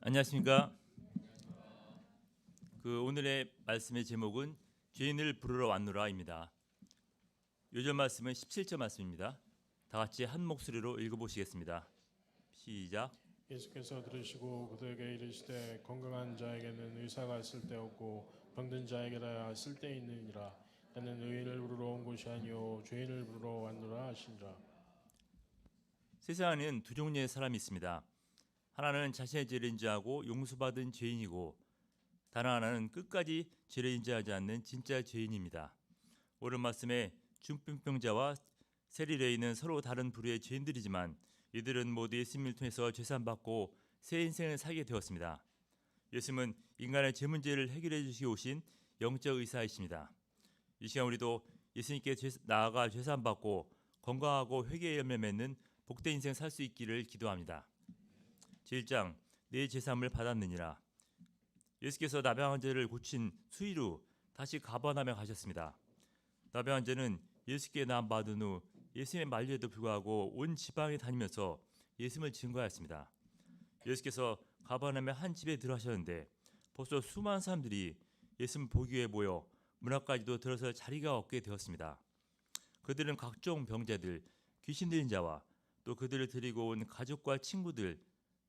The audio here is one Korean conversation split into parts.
안녕하십니까? 오늘의 말씀의 제목은 죄인을 부르러 왔노라입니다. 요절 말씀은 17절 말씀입니다. 다 같이 한 목소리로 읽어보시겠습니다. 시작. 예수께서 들으시고 그들에게 이르시되 건강한 자에게는 의사가 쓸데없고 병든 자에게라 쓸데있느니라. 나는 의인을 부르러 온 것이 아니요 죄인을 부르러 왔노라 하시니라. 세상에는 두 종류의 사람이 있습니다. 하나는 자신의 죄를 인정하고 용서받은 죄인이고 다른 하나는 끝까지 죄를 인정하지 않는 진짜 죄인입니다. 오늘 말씀에 중풍병자와 세리레인은 서로 다른 부류의 죄인들이지만 이들은 모두 예수님을 통해서 죄산받고 새 인생을 살게 되었습니다. 예수님은 인간의 죄 문제를 해결해 주시기 오신 영적 의사이십니다. 이 시간 우리도 예수님께 나아가 죄산받고 건강하고 회개의 열매 맺는 복된 인생 살 수 있기를 기도합니다. 제1장 내 죄사함을 받았느니라. 예수께서 나병 환자를 고친 수일 후 다시 가버나움에 가셨습니다. 나병 환자는 예수께 나음 받은 후 예수님의 만류에도 불구하고 온 지방에 다니면서 예수님을 증거하였습니다. 예수께서 가버나움의 한 집에 들어가셨는데 벌써 수많은 사람들이 예수님을 보기 위해 모여 문 앞까지도 들어서 자리가 없게 되었습니다. 그들은 각종 병자들, 귀신 들린 자와 또 그들을 데리고 온 가족과 친구들,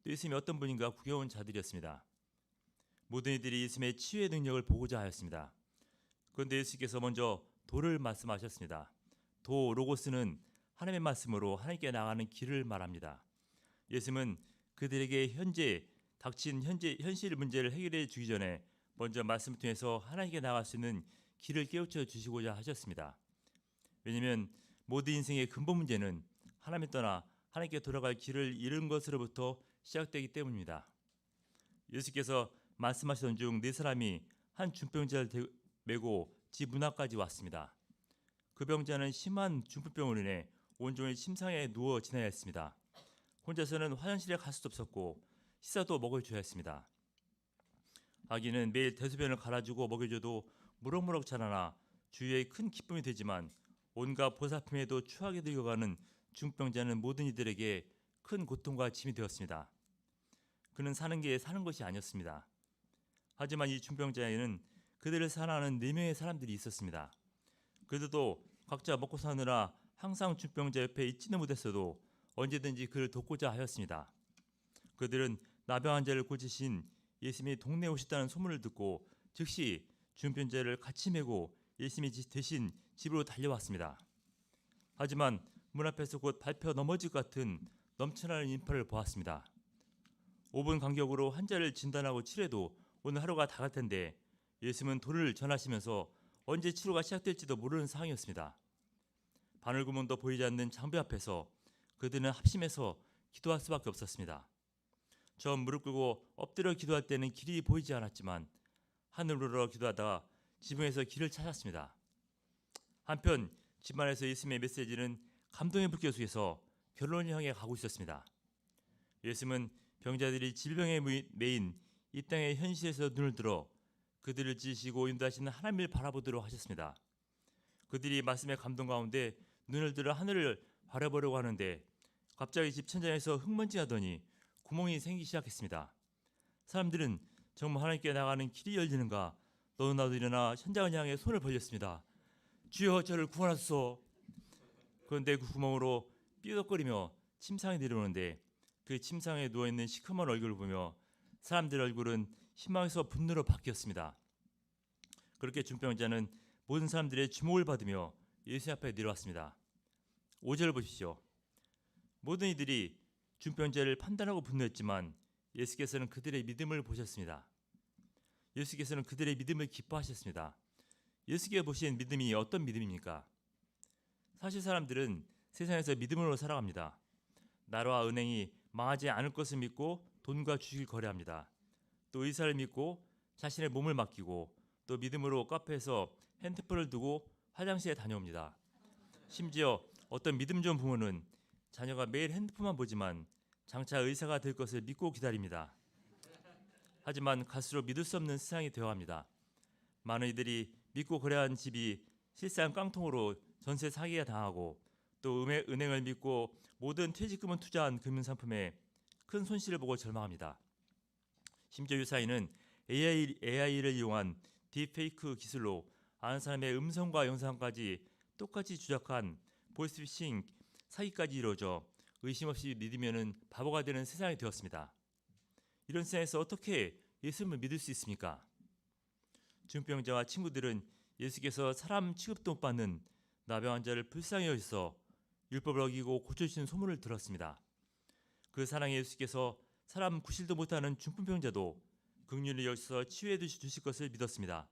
또 예수님이 어떤 분인가 구경 온 자들이었습니다. 모든 이들이 예수님의 치유의 능력을 보고자 하였습니다. 그런데 예수께서 먼저 도를 말씀하셨습니다. 도 로고스는 하나님의 말씀으로 하나님께 나가는 길을 말합니다. 예수님은 그들에게 닥친 현실 문제를 해결해 주기 전에 먼저 말씀을 통해서 하나님께 나갈 수 있는 길을 깨우쳐 주시고자 하셨습니다. 왜냐하면 모든 인생의 근본 문제는 하나님을 떠나 하나님께 돌아갈 길을 잃은 것으로부터 시작되기 때문입니다. 예수께서 말씀하시던 중 네 사람이 한 중풍병자를 메고 집 문 앞까지 왔습니다. 그 병자는 심한 중풍병으로 인해 온종일 침상에 누워 지내야 했습니다. 혼자서는 화장실에 갈 수도 없었고 식사도 먹어줘야 했습니다. 아기는 매일 대소변을 갈아주고 먹여줘도 무럭무럭 자라나 주위에 큰 기쁨이 되지만 온갖 보살핌에도 추하게 늙어가는 중풍병자는 모든 이들에게 큰 고통과 짐이 되었습니다. 그는 사는 것이 아니었습니다. 하지만 이 중병자에는 그들을 사랑하는 4명의 사람들이 있었습니다. 그들도 각자 먹고 사느라 항상 중병자 옆에 있지는 못했어도 언제든지 그를 돕고자 하였습니다. 그들은 나병 환자를 고치신 예수님이 동네에 오셨다는 소문을 듣고 즉시 중병자를 같이 메고 예수님이 대신 집으로 달려왔습니다. 하지만 문 앞에서 곧 밟혀 넘어질 것 같은 넘쳐나는 인파를 보았습니다. 5분 간격으로 환자를 진단하고 치료해도 오늘 하루가 다 갈 텐데 예수님은 도를 전하시면서 언제 치료가 시작될지도 모르는 상황이었습니다. 바늘구멍도 보이지 않는 장벽 앞에서 그들은 합심해서 기도할 수밖에 없었습니다. 처음 무릎 꿇고 엎드려 기도할 때는 길이 보이지 않았지만 하늘으로 기도하다가 지붕에서 길을 찾았습니다. 한편 집안에서 예수님의 메시지는 감동의 불길 속에서 결론을 향해 가고 있었습니다. 예수님은 병자들이 질병에 매인 이 땅의 현실에서 눈을 들어 그들을 지시고 인도하시는 하나님을 바라보도록 하셨습니다. 그들이 말씀의 감동 가운데 눈을 들어 하늘을 바라보려고 하는데 갑자기 집 천장에서 흙먼지가 나더니 구멍이 생기기 시작했습니다. 사람들은 정말 하나님께 나가는 길이 열리는가 너도 나도 일어나 천장을 향해 손을 벌렸습니다. 주여 저를 구원하소서. 그런데 그 구멍으로 삐걱거리며 침상에 내려오는데 그 침상에 누워있는 시커먼 얼굴을 보며 사람들의 얼굴은 희망에서 분노로 바뀌었습니다. 그렇게 중병자는 모든 사람들의 주목을 받으며 예수 앞에 내려왔습니다. 5절 보십시오. 모든 이들이 중병자를 판단하고 분노했지만 예수께서는 그들의 믿음을 보셨습니다. 예수께서는 그들의 믿음을 기뻐하셨습니다. 예수께 보신 믿음이 어떤 믿음입니까? 사실 사람들은 세상에서 믿음으로 살아갑니다. 나라와 은행이 망하지 않을 것을 믿고 돈과 주식을 거래합니다. 또 의사를 믿고 자신의 몸을 맡기고 또 믿음으로 카페에서 핸드폰을 두고 화장실에 다녀옵니다. 심지어 어떤 믿음 좋은 부모는 자녀가 매일 핸드폰만 보지만 장차 의사가 될 것을 믿고 기다립니다. 하지만 갈수록 믿을 수 없는 세상이 되어갑니다. 많은 이들이 믿고 거래한 집이 실상 깡통으로 전세 사기가 당하고 또 은행을 믿고 모든 퇴직금을 투자한 금융상품에 큰 손실을 보고 절망합니다. 심지어 유사인은 AI를 이용한 딥페이크 기술로 아는 사람의 음성과 영상까지 똑같이 조작한 보이스피싱 사기까지 이루어져 의심 없이 믿으면은 바보가 되는 세상이 되었습니다. 이런 세상에서 어떻게 예수님을 믿을 수 있습니까? 중병자와 친구들은 예수께서 사람 취급도 못 받는 나병 환자를 불쌍히 여기서 율법을 어기고 고쳐주시는 소문을 들었습니다. 그 사랑의 예수께서 사람 구실도 못하는 중풍병자도 긍휼히 여기서 치유해 주실 것을 믿었습니다.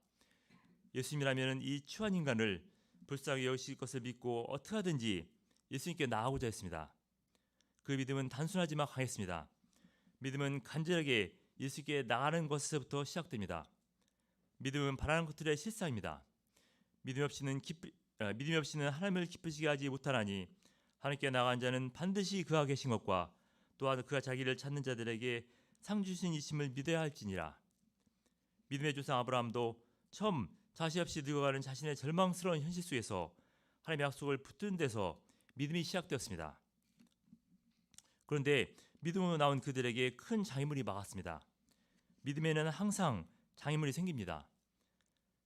예수님이라면 이 추한 인간을 불쌍히 여기실 것을 믿고 어떻게 하든지 예수님께 나아가고자 했습니다. 그 믿음은 단순하지만 강했습니다. 믿음은 간절하게 예수께 나가는 것에서부터 시작됩니다. 믿음은 바라는 것들의 실상입니다. 믿음 없이는 하나님을 기쁘시게 하지 못하나니 하나님께 나간 자는 반드시 그가 계신 것과 또한 그가 자기를 찾는 자들에게 상 주신 이심을 믿어야 할지니라. 믿음의 조상 아브라함도 처음 자식 없이 늙어가는 자신의 절망스러운 현실 속에서 하나님의 약속을 붙드는 데서 믿음이 시작되었습니다. 그런데 믿음으로 나온 그들에게 큰 장애물이 막았습니다. 믿음에는 항상 장애물이 생깁니다.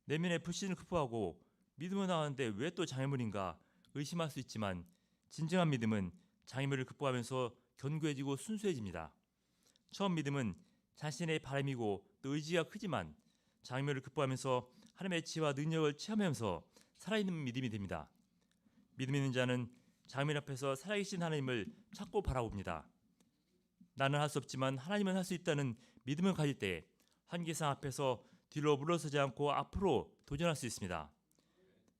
내면의 불신을 극복하고 믿음으로 나왔는데 왜 또 장애물인가 의심할 수 있지만 진정한 믿음은 장애물을 극복하면서 견고해지고 순수해집니다. 처음 믿음은 자신의 바람이고 또 의지가 크지만 장애물을 극복하면서 하나님의 지혜와 능력을 체험하면서 살아있는 믿음이 됩니다. 믿음 있는 자는 장애물 앞에서 살아계신 하나님을 찾고 바라봅니다. 나는 할 수 없지만 하나님은 할 수 있다는 믿음을 가질 때 한계상 앞에서 뒤로 물러서지 않고 앞으로 도전할 수 있습니다.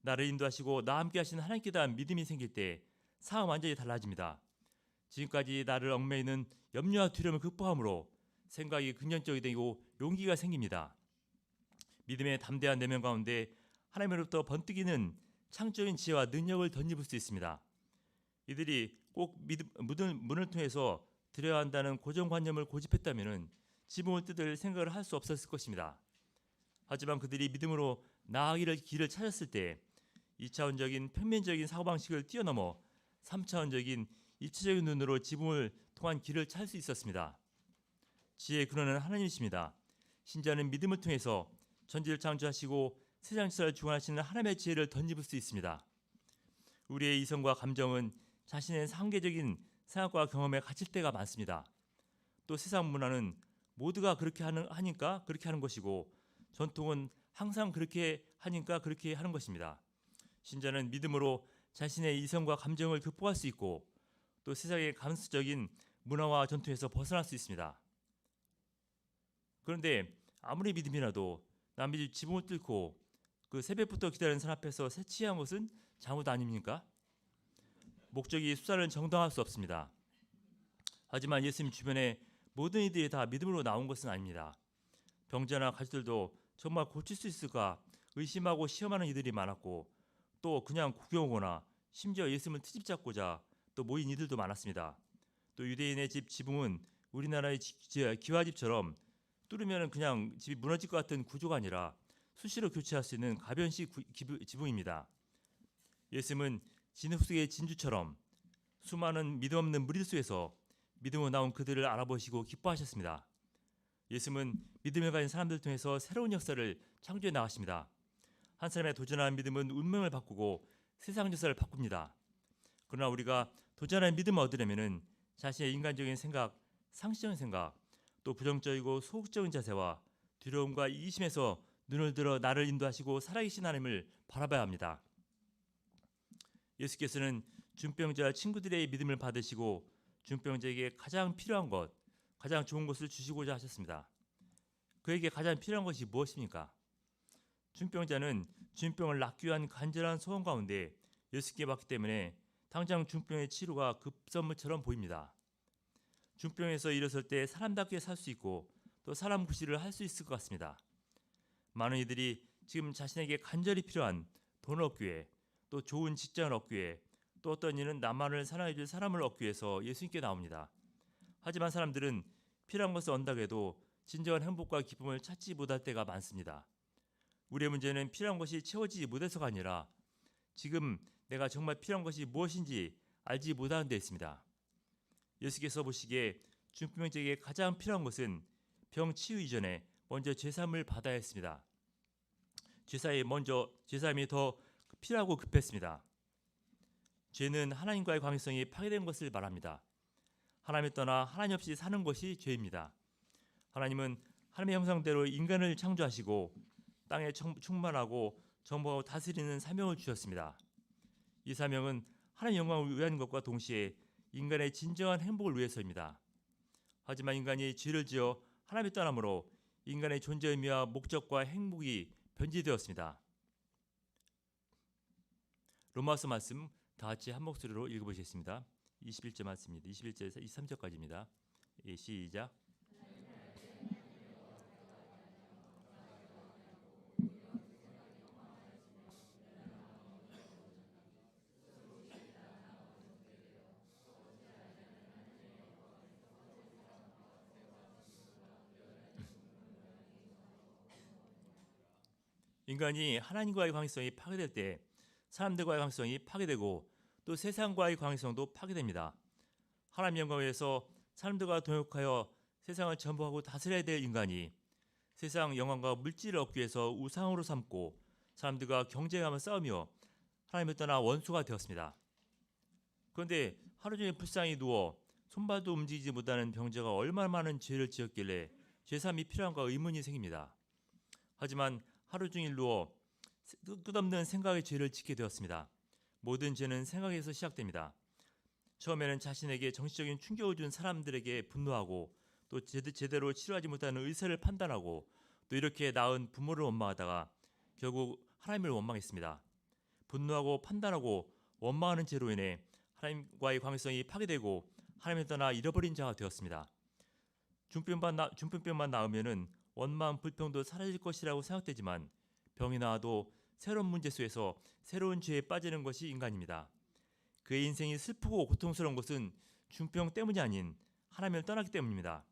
나를 인도하시고 나와 함께 하시는 하나님께 대한 믿음이 생길 때 상황은 완전히 달라집니다. 지금까지 나를 얽매이는 염려와 두려움을 극복함으로 생각이 긍정적이 되고 용기가 생깁니다. 믿음의 담대한 내면 가운데 하나님으로부터 번뜩이는 창조적인 지혜와 능력을 덧입을 수 있습니다. 이들이 꼭 문을 통해서 드려야 한다는 고정관념을 고집했다면 지붕을 뜯을 생각을 할 수 없었을 것입니다. 하지만 그들이 믿음으로 나아가기를 길을 찾았을 때 2차원적인 평면적인 사고방식을 뛰어넘어 3차원적인 입체적인 눈으로 지붕을 통한 길을 찾을 수 있었습니다. 지혜의 근원은 하나님이십니다. 신자는 믿음을 통해서 천지를 창조하시고 세상 역사를 주관하시는 하나님의 지혜를 덧입을 수 있습니다. 우리의 이성과 감정은 자신의 한계적인 생각과 경험에 갇힐 때가 많습니다. 또 세상 문화는 모두가 그렇게 하니까 그렇게 하는 것이고 전통은 항상 그렇게 하니까 그렇게 하는 것입니다. 신자는 믿음으로 자신의 이성과 감정을 극복할 수 있고 또 세상의 감수적인 문화와 전통에서 벗어날 수 있습니다. 그런데 아무리 믿음이라도 남의 지붕을 뚫고 그 새벽부터 기다리는 사람 앞에서 새치한 것은 잘못 아닙니까? 목적이 수사를 정당할 수 없습니다. 하지만 예수님 주변에 모든 이들이 다 믿음으로 나온 것은 아닙니다. 병자나 가족들도 정말 고칠 수 있을까 의심하고 시험하는 이들이 많았고 또 그냥 구경 오거나 심지어 예수님을 트집 잡고자 또 모인 이들도 많았습니다. 또 유대인의 지붕은 우리나라의 기와집처럼 뚫으면 그냥 집이 무너질 것 같은 구조가 아니라 수시로 교체할 수 있는 가변식 지붕입니다. 예수님은 진흙 속의 진주처럼 수많은 믿음 없는 무리들 속에서 믿음으로 나온 그들을 알아보시고 기뻐하셨습니다. 예수님은 믿음을 가진 사람들 통해서 새로운 역사를 창조해 나가십니다. 한 사람의 도전하는 믿음은 운명을 바꾸고 세상 역사를 바꿉니다. 그러나 우리가 도전하는 믿음을 얻으려면 자신의 인간적인 생각, 상식적인 생각, 또 부정적이고 소극적인 자세와 두려움과 이기심에서 눈을 들어 나를 인도하시고 살아계신 하나님을 바라봐야 합니다. 예수께서는 중병자 친구들의 믿음을 받으시고 중병자에게 가장 필요한 것, 가장 좋은 것을 주시고자 하셨습니다. 그에게 가장 필요한 것이 무엇입니까? 중병자는 중병을 낫기 위한 간절한 소원 가운데 예수께 받기 때문에 당장 중병의 치료가 급선무처럼 보입니다. 중병에서 일어설 때 사람답게 살 수 있고 또 사람 구실을 할 수 있을 것 같습니다. 많은 이들이 지금 자신에게 간절히 필요한 돈을 얻기 위해 또 좋은 직장을 얻기 위해 또 어떤 이는 나만을 사랑해줄 사람을 얻기 위해서 예수님께 나옵니다. 하지만 사람들은 필요한 것을 얻는다고 해도 진정한 행복과 기쁨을 찾지 못할 때가 많습니다. 우리의 문제는 필요한 것이 채워지지 못해서가 아니라 지금 내가 정말 필요한 것이 무엇인지 알지 못하는 데 있습니다. 예수께서 보시기에 중병자에게 가장 필요한 것은 병 치유 이전에 먼저 제사함을 받아야 했습니다. 제사함이 더 필요하고 급했습니다. 죄는 하나님과의 관계성이 파괴된 것을 말합니다. 하나님을 떠나 하나님 없이 사는 것이 죄입니다. 하나님은 하나님의 형상대로 인간을 창조하시고 땅에 충만하고 정복하고 다스리는 사명을 주셨습니다. 이 사명은 하나님의 영광을 위한 것과 동시에 인간의 진정한 행복을 위해서입니다. 하지만 인간이 죄를 지어 하나님을 떠남으로 인간의 존재 의미와 목적과 행복이 변질되었습니다. 로마서 말씀 다 같이 한 목소리로 읽어보시겠습니다. 21절 말씀입니다. 21절에서 23절까지입니다. 시작. 인간이 하나님과의 관계성이 파괴될 때 사람들과의 관계성이 파괴되고 또 세상과의 관계성도 파괴됩니다. 하나님의 영광을 위해서 사람들과 동역하여 세상을 전복하고 다스려야 될 인간이 세상 영광과 물질을 얻기 위해서 우상으로 삼고 사람들과 경쟁하며 싸우며 하나님을 떠나 원수가 되었습니다. 그런데 하루 종일 불쌍히 누워 손발도 움직이지 못하는 병자가 얼마나 많은 죄를 지었길래 죄사함이 필요한가 의문이 생깁니다. 하지만 하루 종일 누워 끝없는 생각의 죄를 짓게 되었습니다. 모든 죄는 생각에서 시작됩니다. 처음에는 자신에게 정신적인 충격을 준 사람들에게 분노하고 또 제대로 치료하지 못하는 의사를 판단하고 또 이렇게 낳은 부모를 원망하다가 결국 하나님을 원망했습니다. 분노하고 판단하고 원망하는 죄로 인해 하나님과의 관계성이 파괴되고 하나님을 떠나 잃어버린 자가 되었습니다. 중풍병만 나으면은 원망, 불평도 사라질 것이라고 생각되지만 병이 나아도 새로운 문제 속에서 새로운 죄에 빠지는 것이 인간입니다. 그의 인생이 슬프고 고통스러운 것은 중풍 때문이 아닌 하나님을 떠났기 때문입니다.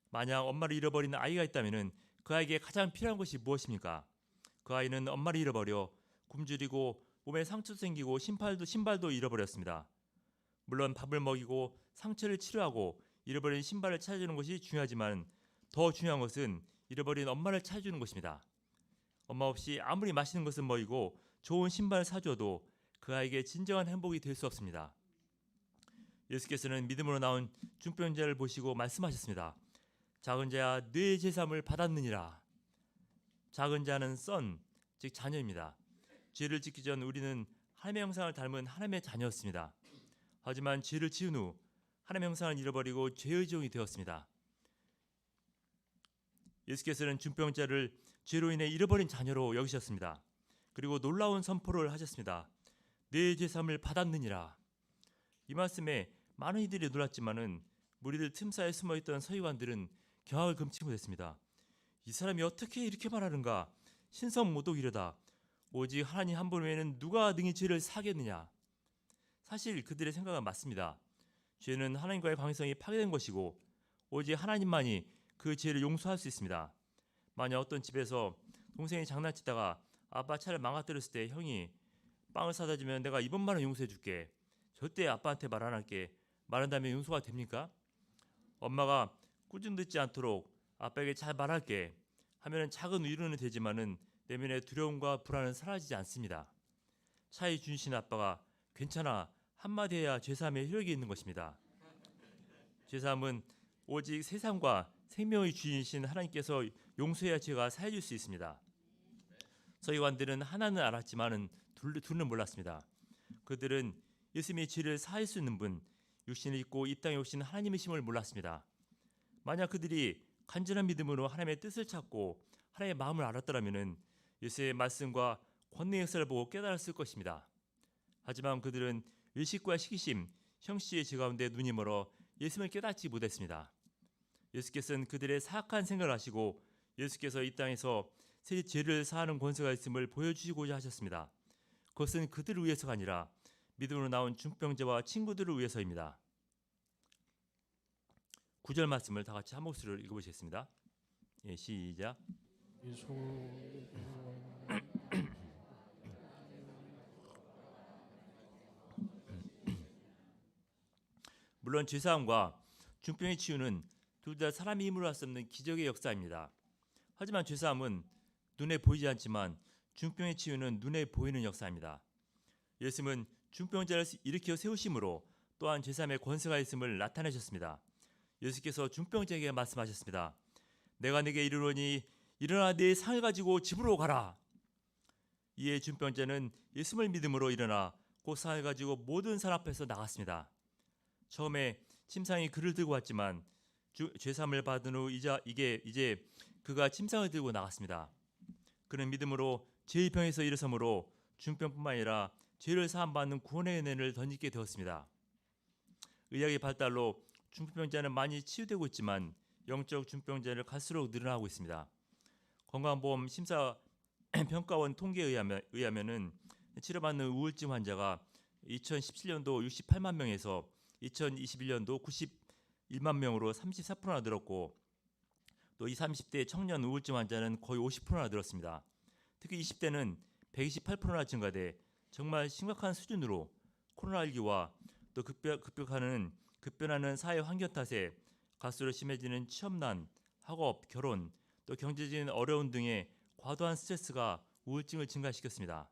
만약 엄마를 잃어버린 아이가 있다면 그 아이에게 가장 필요한 것이 무엇입니까? 그 아이는 엄마를 잃어버려 굶주리고 몸에 상처도 생기고 신발도 잃어버렸습니다. 물론 밥을 먹이고 상처를 치료하고 잃어버린 신발을 찾아주는 것이 중요하지만 더 중요한 것은 잃어버린 엄마를 찾아주는 것입니다. 엄마 없이 아무리 맛있는 것을 먹이고 좋은 신발을 사줘도 그 아이에게 진정한 행복이 될 수 없습니다. 예수께서는 믿음으로 나온 중병자를 보시고 말씀하셨습니다. 작은 자야 네 제사함을 받았느니라. 작은 자는 선, 즉 자녀입니다. 죄를 짓기 전 우리는 하나님의 형상을 닮은 하나님의 자녀였습니다. 하지만 죄를 지은 후 하나님의 형상을 잃어버리고 죄의 종이 되었습니다. 예수께서는 중병자를 죄로 인해 잃어버린 자녀로 여기셨습니다. 그리고 놀라운 선포를 하셨습니다. 네 제사함을 받았느니라. 이 말씀에 많은 이들이 놀랐지만은 무리들 틈사이에 숨어있던 서기관들은 경악을 금치 못했습니다. 이 사람이 어떻게 이렇게 말하는가? 신성모독이려다. 오직 하나님 한 분 외에는 누가 능히 죄를 사겠느냐? 사실 그들의 생각은 맞습니다. 죄는 하나님과의 관계성이 파괴된 것이고 오직 하나님만이 그 죄를 용서할 수 있습니다. 만약 어떤 집에서 동생이 장난치다가 아빠 차를 망가뜨렸을 때 형이 빵을 사다 주면 내가 이번만은 용서해 줄게. 절대 아빠한테 말 안 할게. 말한다면 용서가 됩니까? 엄마가 꾸중 듣지 않도록 아빠에게 잘 말할게 하면은 작은 위로는 되지만은 내면의 두려움과 불안은 사라지지 않습니다. 차에 주신 아빠가 괜찮아 한마디 해야 죄사함의 효력이 있는 것입니다. 죄사함은 오직 세상과 생명의 주인이신 하나님께서 용서해야 죄가 사해질 수 있습니다. 서기관들은 하나는 알았지만은 둘은 몰랐습니다. 그들은 예수님이 죄를 사할 수 있는 분, 육신을 입고 이 땅에 오신 하나님이심을 몰랐습니다. 만약 그들이 간절한 믿음으로 하나님의 뜻을 찾고 하나님의 마음을 알았더라면은 예수의 말씀과 권능의 역사를 보고 깨달았을 것입니다. 하지만 그들은 의식과 시기심, 형씨의 죄 가운데 눈이 멀어 예수님을 깨닫지 못했습니다. 예수께서는 그들의 사악한 생각을 하시고 예수께서 이 땅에서 새 죄를 사하는 권세가 있음을 보여주시고자 하셨습니다. 그것은 그들을 위해서가 아니라 믿음으로 나온 중병자와 친구들을 위해서입니다. 9절 말씀을 다 같이 한 목소리로 읽어보시겠습니다. 시작. 물론 죄사함과 중병의 치유는 둘 다 사람이 힘으로 할 수 없는 기적의 역사입니다. 하지만 죄사함은 눈에 보이지 않지만 중병의 치유는 눈에 보이는 역사입니다. 예수님은 중병자를 일으켜 세우심으로 또한 죄사함의 권세가 있음을 나타내셨습니다. 예수께서 중병자에게 말씀하셨습니다. 내가 네게 이르노니 일어나 네 상을 가지고 집으로 가라. 이에 중병자는 예수를 믿음으로 일어나 그 상을 가지고 모든 사람 앞에서 나갔습니다. 처음에 침상이 그를 들고 왔지만 죄사함을 받은 후 이제 그가 침상을 들고 나갔습니다. 그는 믿음으로 죄의 병에서 일어서므로 중병뿐만 아니라 죄를 사함받는 구원의 은혜를 덧입게 되었습니다. 의학의 발달로 중병자는 많이 치유되고 있지만 영적 중병자는 갈수록 늘어나고 있습니다. 건강보험 심사평가원 통계에 의하면은 치료받는 우울증 환자가 2017년도 68만 명에서 2021년도 91만 명으로 34%나 늘었고 또 20, 30대 청년 우울증 환자는 거의 50%나 늘었습니다. 특히 20대는 128%나 증가돼 정말 심각한 수준으로 코로나19와 또 급변하는 사회 환경 탓에 갈수록 심해지는 취업난, 학업, 결혼, 또 경제적인 어려움 등의 과도한 스트레스가 우울증을 증가시켰습니다.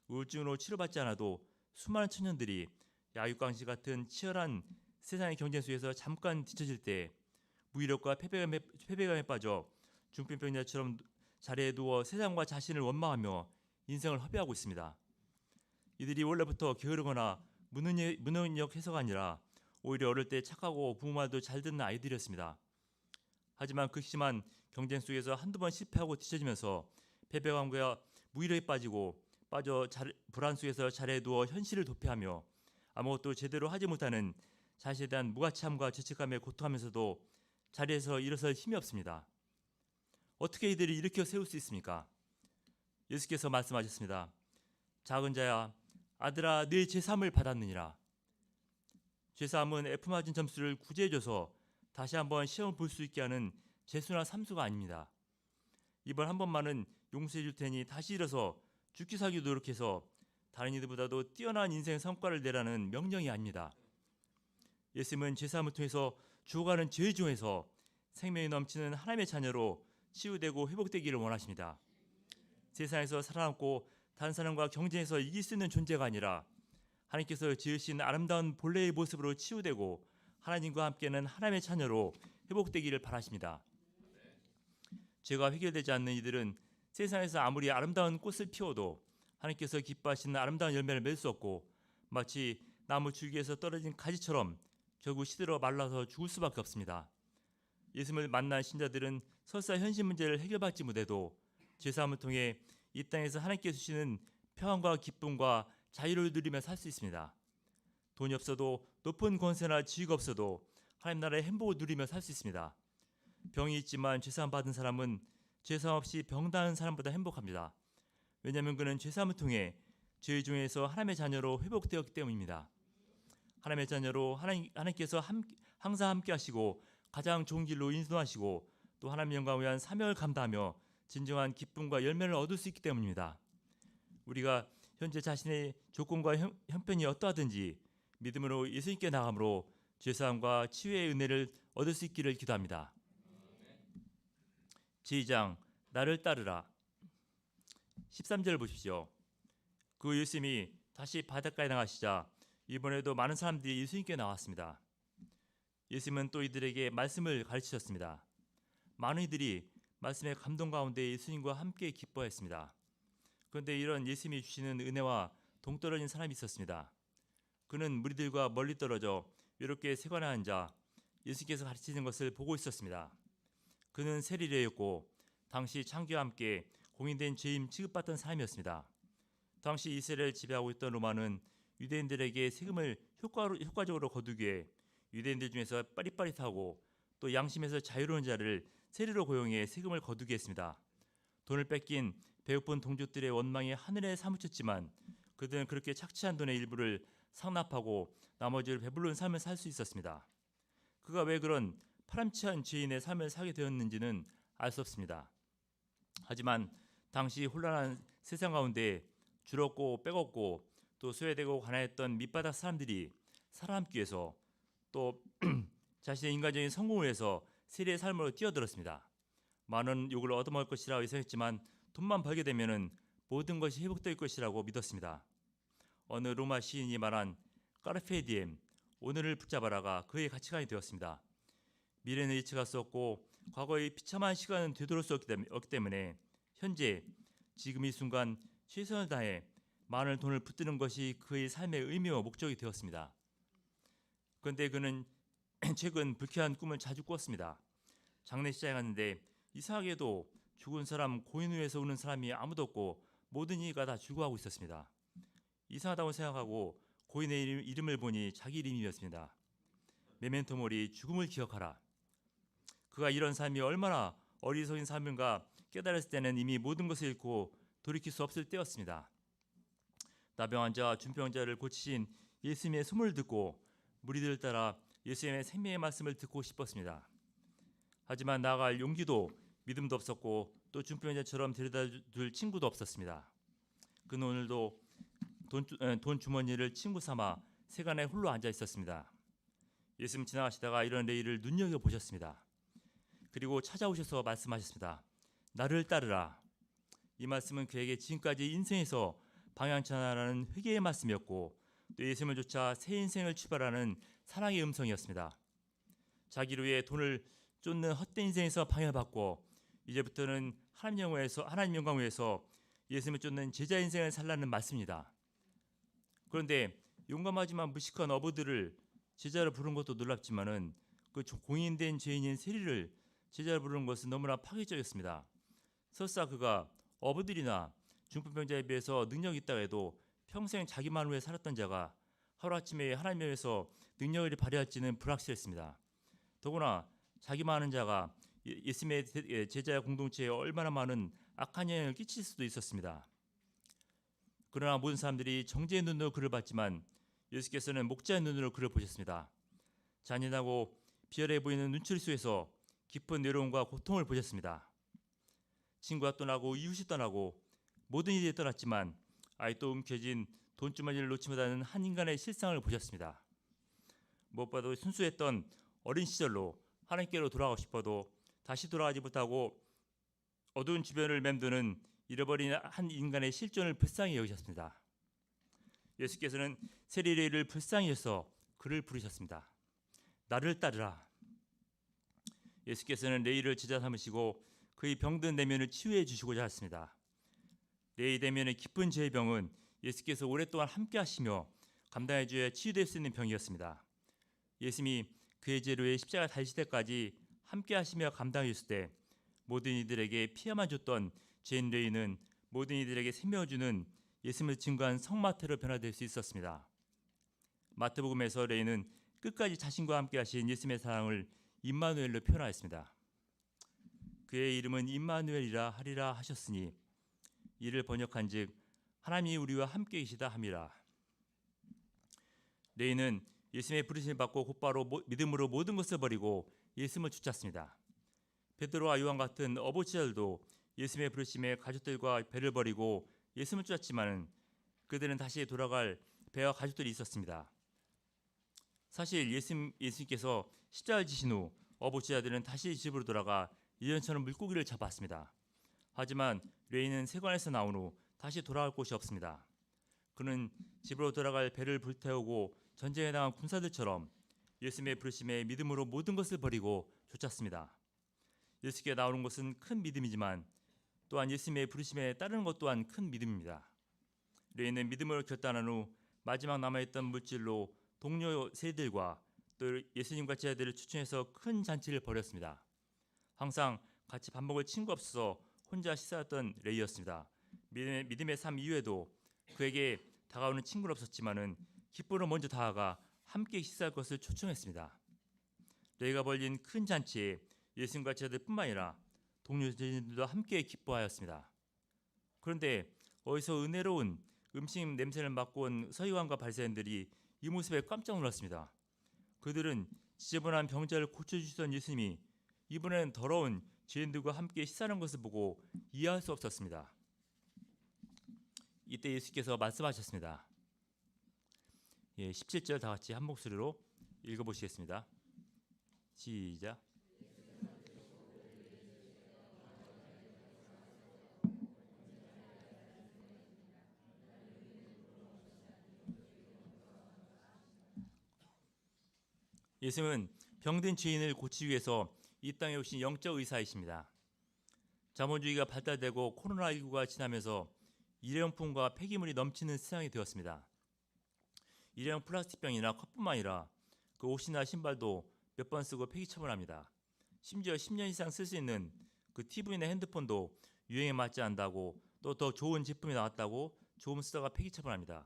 우울증으로 치료받지 않아도 수많은 청년들이 야육강식 같은 치열한 세상의 경쟁 속에서 잠깐 뒤처질 때 무기력과 패배감에 빠져 중병병자처럼 자리에 누워 세상과 자신을 원망하며 인생을 허비하고 있습니다. 이들이 원래부터 게으르거나 무능력 해서가 아니라 오히려 어릴 때 착하고 부모 말도 잘 듣는 아이들이었습니다. 하지만 그 심한 경쟁 속에서 한두 번 실패하고 뒤처지면서 패배감과 무기력에 빠져 불안 속에서 자리에 누워 현실을 도피하며 아무것도 제대로 하지 못하는 자신에 대한 무가치함과 죄책감에 고통하면서도 자리에서 일어설 힘이 없습니다. 어떻게 이들을 일으켜 세울 수 있습니까? 예수께서 말씀하셨습니다. 작은 자야, 아들아, 네 제사함을 받았느니라. 제사함은 F맞은 점수를 구제해줘서 다시 한번 시험을 볼 수 있게 하는 재수나 삼수가 아닙니다. 이번 한 번만은 용서해 줄 테니 다시 일어서 죽기 살기 노력해서 다른 이들보다도 뛰어난 인생 성과를 내라는 명령이 아닙니다. 예수님은 제사함을 통해서 죽어가는 죄 중에서 생명이 넘치는 하나님의 자녀로 치유되고 회복되기를 원하십니다. 세상에서 살아남고 다른 사람과 경쟁해서 이길 수 있는 존재가 아니라 하나님께서 지으신 아름다운 본래의 모습으로 치유되고 하나님과 함께하는 하나님의 자녀로 회복되기를 바라십니다. 죄가 해결되지 않는 이들은 세상에서 아무리 아름다운 꽃을 피워도 하나님께서 기뻐하시는 아름다운 열매를 맺을 수 없고 마치 나무 줄기에서 떨어진 가지처럼 결국 시들어 말라서 죽을 수밖에 없습니다. 예수님을 만난 신자들은 설사 현실 문제를 해결받지 못해도 제사함을 통해 이 땅에서 하나님께서 주시는 평안과 기쁨과 자유를 누리며 살 수 있습니다. 돈이 없어도 높은 권세나 지위가 없어도 하나님 나라의 행복을 누리며 살 수 있습니다. 병이 있지만 제사함 받은 사람은 제사함 없이 병나은 사람보다 행복합니다. 왜냐하면 그는 제사함을 통해 죄 중에서 하나님의 자녀로 회복되었기 때문입니다. 하나님의 자녀로 하나님께서 항상 함께 하시고 가장 좋은 길로 인도하시고 또 하나님의 영광을 위한 사명을 감당하며 진정한 기쁨과 열매를 얻을 수 있기 때문입니다. 우리가 현재 자신의 조건과 형편이 어떠하든지 믿음으로 예수님께 나감으로 죄사함과 치유의 은혜를 얻을 수 있기를 기도합니다. 제2장 나를 따르라. 13절을 보십시오. 그 예수님이 다시 바닷가에 나가시자 이번에도 많은 사람들이 예수님께 나왔습니다. 예수님은 또 이들에게 말씀을 가르치셨습니다. 많은 이들이 말씀의 감동 가운데 예수님과 함께 기뻐했습니다. 그런데 이런 예수님이 주시는 은혜와 동떨어진 사람이 있었습니다. 그는 무리들과 멀리 떨어져 외롭게 세관에 앉아 예수께서 가르치는 것을 보고 있었습니다. 그는 세리레였고 당시 창기와 함께 공인된 죄인 취급받던 사람이었습니다. 당시 이스라엘을 지배하고 있던 로마는 유대인들에게 세금을 효과적으로 거두기 위해 유대인들 중에서 빠릿빠릿하고 또 양심에서 자유로운 자를 세리로 고용해 세금을 거두게 했습니다. 돈을 뺏긴 배고픈 동족들의 원망이 하늘에 사무쳤지만 그들은 그렇게 착취한 돈의 일부를 상납하고 나머지를 배부른 삶을 살 수 있었습니다. 그가 왜 그런 파렴치한 죄인의 삶을 살게 되었는지는 알 수 없습니다. 하지만 당시 혼란한 세상 가운데 줄었고 빼먹고 또 소외되고 가난했던 밑바닥 사람들이 살아남기 위해서 또 자신의 인간적인 성공을 위해서 세리의 삶으로 뛰어들었습니다. 많은 욕을 얻어먹을 것이라 예상했지만 돈만 벌게 되면은 모든 것이 회복될 것이라고 믿었습니다. 어느 로마 시인이 말한 까르페 디엠, 오늘을 붙잡아라가 그의 가치관이 되었습니다. 미래는 예측할 수 없고 과거의 비참한 시간은 되돌릴 수 없기 때문에 현재 지금 이 순간 최선을 다해 많은 돈을 붙드는 것이 그의 삶의 의미와 목적이 되었습니다. 그런데 그는 최근 불쾌한 꿈을 자주 꿨습니다. 장례식장에 갔는데 이상하게도 죽은 사람 고인 후에서 오는 사람이 아무도 없고 모든 이가 다 죽어가고 있었습니다. 이상하다고 생각하고 고인의 이름을 보니 자기 이름이었습니다. 메멘토 모리, 죽음을 기억하라. 그가 이런 삶이 얼마나 어리석은 삶인가 깨달았을 때는 이미 모든 것을 잃고 돌이킬 수 없을 때였습니다. 나병 환자, 중풍 환자를 고치신 예수님의 소문을 듣고 무리들을 따라 예수님의 생명의 말씀을 듣고 싶었습니다. 하지만 나아갈 용기도 믿음도 없었고 또 중풍 환자처럼 데려다줄 친구도 없었습니다. 그는 오늘도 돈 주머니를 친구 삼아 세간에 홀로 앉아 있었습니다. 예수님 지나가시다가 이런 레이를 눈여겨 보셨습니다. 그리고 찾아오셔서 말씀하셨습니다. 나를 따르라. 이 말씀은 그에게 지금까지 인생에서 방향전환하는 회개의 말씀이었고 또 예수님을 쫓아 새 인생을 출발하는 사랑의 음성이었습니다. 자기를 위해 돈을 쫓는 헛된 인생에서 방향을 바꿔 이제부터는 하나님 영광을 위해서 예수님을 쫓는 제자 인생을 살라는 말씀입니다. 그런데 용감하지만 무식한 어부들을 제자로 부른 것도 놀랍지만은 그 공인된 죄인인 세리를 제자로 부르는 것은 너무나 파괴적이었습니다. 설사 그가 어부들이나 중풍병자에 비해서 능력이 있다고 해도 평생 자기만 위해 살았던 자가 하루아침에 하나님에 의해서 능력을 발휘할지는 불확실했습니다. 더구나 자기만 아는 자가 예수님의 제자 공동체에 얼마나 많은 악한 영향을 끼칠 수도 있었습니다. 그러나 모든 사람들이 정죄의 눈으로 그를 봤지만 예수께서는 목자의 눈으로 그를 보셨습니다. 잔인하고 비열해 보이는 눈초리 속에서 깊은 외로움과 고통을 보셨습니다. 친구가 떠나고 이웃이 떠나고 모든 일이 떠났지만 아직도 움켜진 돈주머니를 놓지 못하는 한 인간의 실상을 보셨습니다. 무엇보다도 순수했던 어린 시절로 하나님께로 돌아가고 싶어도 다시 돌아가지 못하고 어두운 주변을 맴도는 잃어버린 한 인간의 실존을 불쌍히 여기셨습니다. 예수께서는 세리를 불쌍히 여서 그를 부르셨습니다. 나를 따르라. 예수께서는 레이를 제자 삼으시고 그의 병든 내면을 치유해 주시고자 하셨습니다. 레이 내면의 깊은 죄의 병은 예수께서 오랫동안 함께 하시며 감당해 줘야 치유될 수 있는 병이었습니다. 예수님이 그의 죄로 십자가 달리실 때까지 함께 하시며 감당해 주실 때 모든 이들에게 피해만 줬던 죄인 레이는 모든 이들에게 생명을 주는 예수님을 증거한 성마태로 변화될 수 있었습니다. 마태복음에서 레이는 끝까지 자신과 함께 하신 예수님의 사랑을 임마누엘로 표현하였습니다. 그의 이름은 임마누엘이라 하리라 하셨으니 이를 번역한즉 하나님이 우리와 함께 계시다 함이라. 레이는 예수님의 부르심을 받고 곧바로 믿음으로 모든 것을 버리고 예수님을 쫓았습니다. 베드로와 요한 같은 어부지들도 예수님의 부르심에 가족들과 배를 버리고 예수님을 쫓았지만은 그들은 다시 돌아갈 배와 가족들이 있었습니다. 사실 예수님께서 십자가를 지신 후 어부지들은 다시 집으로 돌아가 예전처럼 물고기를 잡았습니다. 하지만 레이는 세관에서 나온 후 다시 돌아갈 곳이 없습니다. 그는 집으로 돌아갈 배를 불태우고 전쟁에 나간 군사들처럼 예수님의 부르심에 믿음으로 모든 것을 버리고 쫓았습니다. 예수께 나오는 것은 큰 믿음이지만 또한 예수님의 부르심에 따르는 것 또한 큰 믿음입니다. 레이는 믿음으로 결단한 후 마지막 남아있던 물질로 동료 세들과 또 예수님과 제자들을 추천해서 큰 잔치를 벌였습니다. 항상 같이 밥 먹을 친구 없어서 혼자 식사했던 레이였습니다. 믿음의 삶 이후에도 그에게 다가오는 친구는 없었지만은 기쁨으로 먼저 다가가 함께 식사할 것을 초청했습니다. 레이가 벌린 큰 잔치에 예수님과 제자들뿐만 아니라 동료 제자들도 함께 기뻐하였습니다. 그런데 어디서 은혜로운 음식 냄새를 맡고 온 서기관과 바리새인들이 이 모습에 깜짝 놀랐습니다. 그들은 지저분한 병자를 고쳐주시던 예수님이 이번에는 더러운 죄인들과 함께 식사하는 것을 보고 이해할 수 없었습니다. 이때 예수께서 말씀하셨습니다. 17절 다 같이 한 목소리로 읽어보시겠습니다. 시작. 예수님은 병든 죄인을 고치기 위해서 이 땅에 오신 영적 의사이십니다. 자본주의가 발달되고 코로나19가 지나면서 일회용품과 폐기물이 넘치는 세상이 되었습니다. 일회용 플라스틱병이나 컵뿐만 아니라 그 옷이나 신발도 몇 번 쓰고 폐기 처분합니다. 심지어 10년 이상 쓸 수 있는 그 TV나 핸드폰도 유행에 맞지 않다고 또 더 좋은 제품이 나왔다고 조금 쓰다가 폐기 처분합니다.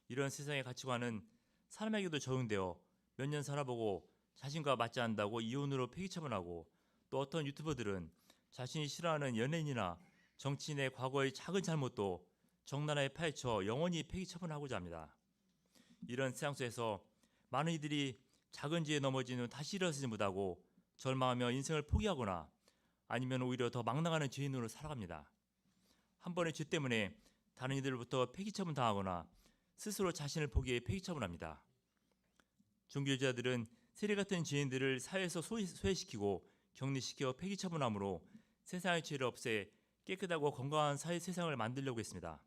이런 세상의 가치관은 사람에게도 적용되어 몇 년 살아보고 자신과 맞지 않는다고 이혼으로 폐기 처분하고 또 어떤 유튜버들은 자신이 싫어하는 연예인이나 정치인의 과거의 작은 잘못도 적나라하게 파헤쳐 영원히 폐기 처분하고자 합니다. 이런 세상 속에서 많은 이들이 작은 죄에 넘어진 후 다시 일어서지 못하고 절망하며 인생을 포기하거나 아니면 오히려 더 막 나가는 죄인으로 살아갑니다. 한 번의 죄 때문에 다른 이들로부터 폐기 처분당하거나 스스로 자신을 포기해 폐기 처분합니다. 종교자들은 세리 같은 죄인들을 사회에서 소외시키고 격리시켜 폐기 처분함으로 세상의 죄를 없애 깨끗하고 건강한 사회 세상을 만들려고 했습니다.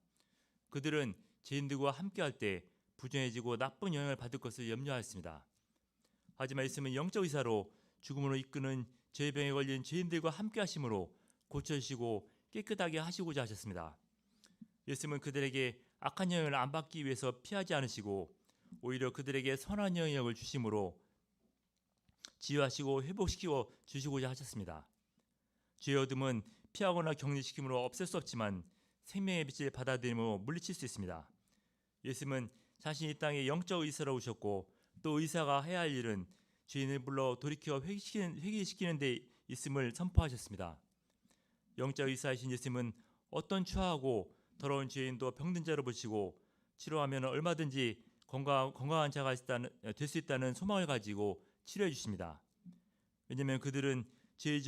그들은 죄인들과 함께할 때 부정해지고 나쁜 영향을 받을 것을 염려하였습니다. 하지만 예수님은 영적 의사로 죽음으로 이끄는 죄의 병에 걸린 죄인들과 함께 하심으로 고쳐주시고 깨끗하게 하시고자 하셨습니다. 예수님은 그들에게 악한 영향을 안 받기 위해서 피하지 않으시고 오히려 그들에게 선한 영향을 주심으로 치유하시고 회복시키고 주시고자 하셨습니다. 죄의 어둠은 피하거나 격리시킴으로 없앨 수 없지만 생명의 빛을 받아들임으로 물리칠 수 있습니다. 예수님은 자신이 이 땅에 영적 의사로 오셨고 또 의사가 해야 할 일은 죄인을 불러 돌이켜 회개시키는 데 있음을 선포하셨습니다. 영적 의사이신 예수님은 어떤 추하고 더러운 죄인도 병든 자로 보시고 치료하면 얼마든지 건강한 자가 될 수 있다는 소망을 가지고 치료해 주십니다. 왜냐하면 그들은 죄의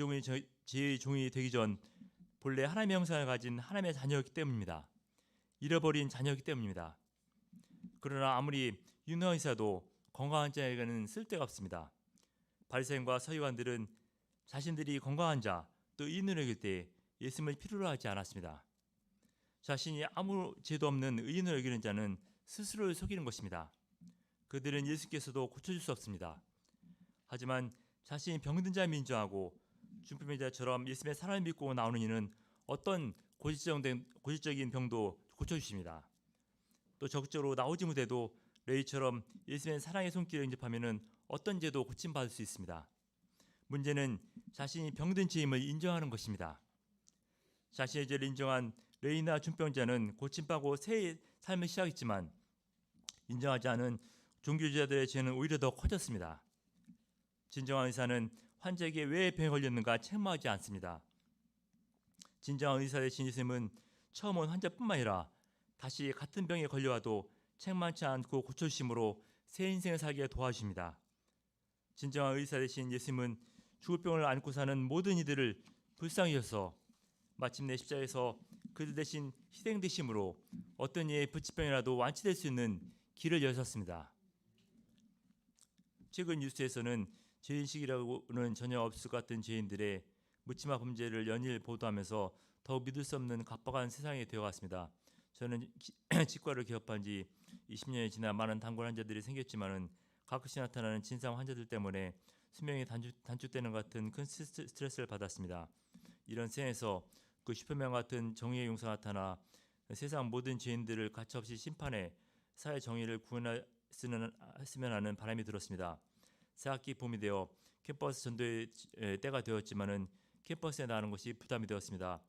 종이 되기 전 본래 하나님의 형상을 가진 하나님의 자녀였기 때문입니다. 잃어버린 자녀였기 때문입니다. 그러나 아무리 유능한 의사도 건강한 자에게는 쓸데가 없습니다. 바리새인과 서기관들은 자신들이 건강한 자 또 의인을 여길 때 예수님을 필요로 하지 않았습니다. 자신이 아무 죄도 없는 의인을 여기는 자는 스스로를 속이는 것입니다. 그들은 예수께서도 고쳐줄 수 없습니다. 하지만 자신이 병든 자를 인정하고 중풍의 자처럼 예수님의 사랑을 믿고 나오는 이는 어떤 고질적인 병도 고쳐주십니다. 또 적극적으로 나오지 못해도 레이처럼 예수님의 사랑의 손길을 인접하면 어떤 죄도 고침받을 수 있습니다. 문제는 자신이 병든 죄임을 인정하는 것입니다. 자신의 죄를 인정한 레이나 중병자는 고침받고 새 삶을 시작했지만 인정하지 않은 종교주의자들의 죄는 오히려 더 커졌습니다. 진정한 의사는 환자에게 왜 병에 걸렸는가 책망하지 않습니다. 진정한 의사 되신 예수님은 처음 온 환자뿐만 아니라 다시 같은 병에 걸려와도 책망치 않고 고쳐주심으로 새 인생을 살게 도와주십니다. 진정한 의사 되신 예수님은 죽을 병을 안고 사는 모든 이들을 불쌍히 여서 마침내 십자가에서 그들 대신 희생되심으로 어떤 이의 불치병이라도 완치될 수 있는 길을 여셨습니다. 최근 뉴스에서는 죄인식이라고는 전혀 없을 것 같은 죄인들의 묻지마 범죄를 연일 보도하면서 더욱 믿을 수 없는 각박한 세상이 되어갔습니다. 저는 치과를 개업한 지 20년이 지나 많은 단골 환자들이 생겼지만은 가끔씩 나타나는 진상 환자들 때문에 수명이 단축되는 것 같은 큰 스트레스를 받았습니다. 이런 세상에서 그 슈퍼맨 같은 정의의 용사가 나타나 세상 모든 죄인들을 가차없이 심판해 사회 정의를 구현했으면 하는 바람이 들었습니다. 새학기 봄이 되어 캠퍼스 전도의 때가 되었지만은 캠퍼스에 나가는 것이 부담이 되었습니다.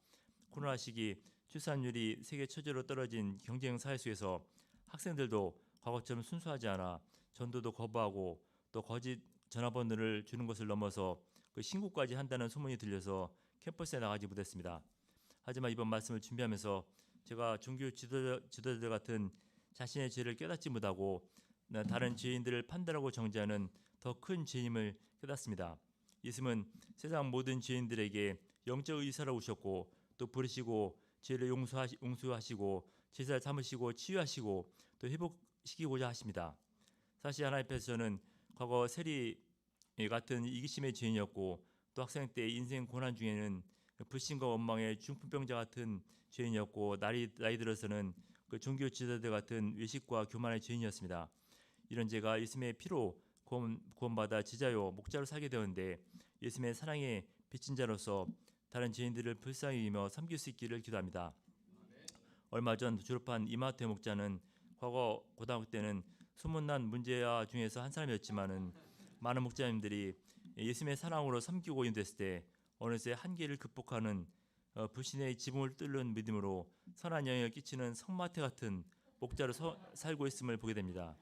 코로나 시기 출산율이 세계 최저로 떨어진 경쟁 사회 속에서 학생들도 과거처럼 순수하지 않아 전도도 거부하고 또 거짓 전화번호를 주는 것을 넘어서 그 신고까지 한다는 소문이 들려서 캠퍼스에 나가지 못했습니다. 하지만 이번 말씀을 준비하면서 제가 종교 지도자들 같은 자신의 죄를 깨닫지 못하고 다른 죄인들을 판단하고 정죄하는 더 큰 죄임을 깨닫습니다. 예수님은 세상 모든 죄인들에게 영적 의사로 오셨고 또 부르시고 죄를 용서하시고 제사를 삼으시고 치유하시고 또 회복시키고자 하십니다. 사실 하나님 앞에서는 과거 세리 같은 이기심의 죄인이었고 또 학생 때 인생 고난 중에는 불신과 원망의 중풍병자 같은 죄인이었고 나이 들어서는 그 종교 지도자들 같은 외식과 교만의 죄인이었습니다. 이런 죄가 예수님의 피로 구원받아 제자요 목자로 살게 되었는데 예수님의 사랑에 빚진 자로서 다른 죄인들을 불쌍히 여기며 섬길 수 있기를 기도합니다. 얼마 전 졸업한 이마태 목자는 과거 고등학교 때는 소문난 문제아 중에서 한 사람이었지만은 많은 목자님들이 예수님의 사랑으로 섬기고 인도했을 때 어느새 한계를 극복하는 불신의 지붕을 뚫는 믿음으로 선한 영향을 끼치는 성마태 같은 목자로 살고 있음을 보게 됩니다.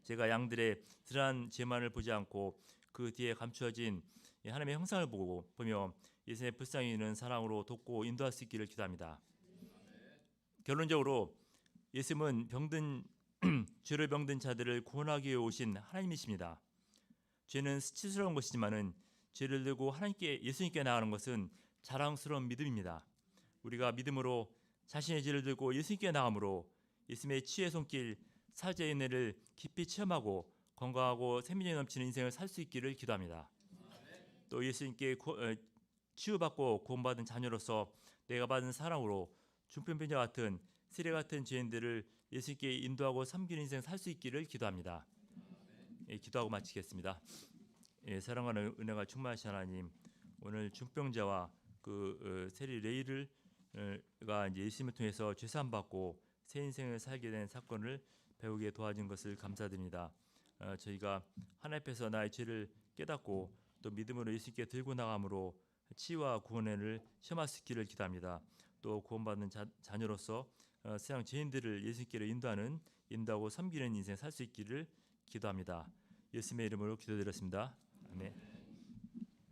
제가 양들의 드러난 죄만을 보지 않고 그 뒤에 감추어진 하나님의 형상을 보며 예수님의 불쌍히 여기는 사랑으로 돕고 인도할 수 있기를 기도합니다. 결론적으로 예수님은 죄로 병든 자들을 구원하기 위해 오신 하나님이십니다. 죄는 수치스러운 것이지만은 죄를 들고 예수님께 나아가는 것은 자랑스러운 믿음입니다. 우리가 믿음으로 자신의 죄를 들고 예수님께 나아감으로 예수님의 치유의 손길, 사죄의 은혜를 깊이 체험하고 건강하고 생명력이 넘치는 인생을 살 수 있기를 기도합니다. 또 예수님께 치유받고 구원받은 자녀로서 내가 받은 사랑으로 중풍병자 같은 세례 같은 죄인들을 예수님께 인도하고 섬기는 인생 살 수 있기를 기도합니다. 기도하고 마치겠습니다. 사랑하는 은혜가 충만하신 하나님, 오늘 중병자와 그 세리 레이가 이제 예수님을 통해서 죄사함 받고 새 인생을 살게 된 사건을 배우게 도와준 것을 감사드립니다. 저희가 하나님 앞에서 나의 죄를 깨닫고 또 믿음으로 예수님께 들고 나감으로 치유와 구원을 시험할 수 있기를 기도합니다. 또 구원받는 자녀로서 세상 죄인들을 예수님께로 인도하고 섬기는 인생 살 수 있기를 기도합니다. 예수님의 이름으로 기도드렸습니다. 아멘.